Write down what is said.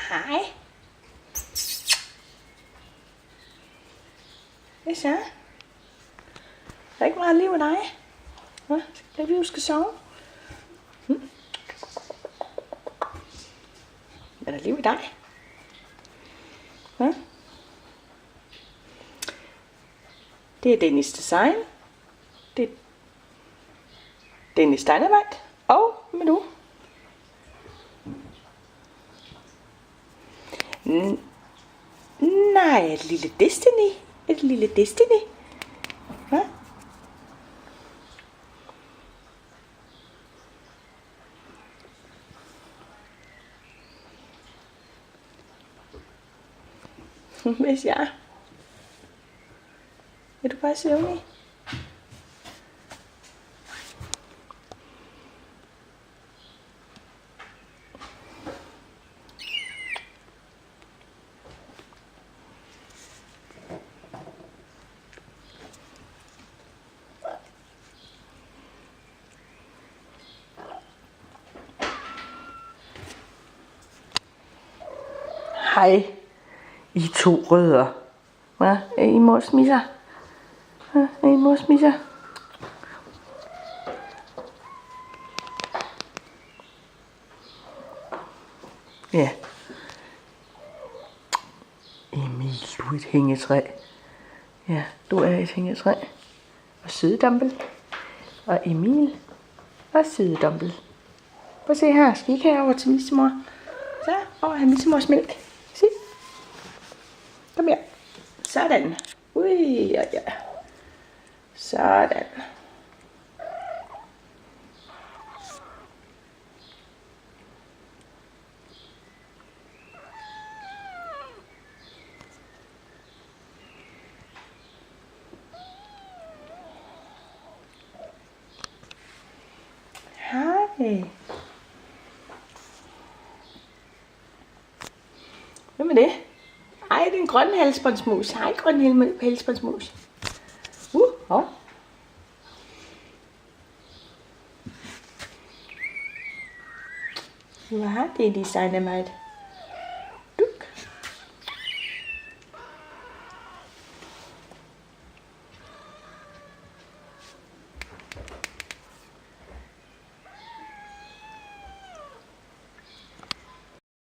Hej. Hvad så? Der er ikke meget liv i dig. Hva? Skal vi skal sove? Er der liv i dig? Hva? Det er Dennis Design. Det er Dennis Dynamite. Og hvem er du? Nej, et lille Destiny. Et lille Destiny. Hva? Hvis jeg vil du bare søvnig? Hej, I to rødder. Hvad? Er I mors misser? Er I mors misser? Ja. Emil, du er et hængetræ. Ja, du er et hængetræ. Og Sødedumpel. Og Emil. Og Sødedumpel. Prøv at se her. Skal I ikke herover til missemor? Så, over have missemors mælk. Se. Kom her. Sådan. Ui, ja, ja. Sådan. Hej. Hvem er det? Ej, det er en grøn halsbåndsmus. Hej, grøn halsbåndsmus. Hov. Hvad har det, Dennis Dynamite?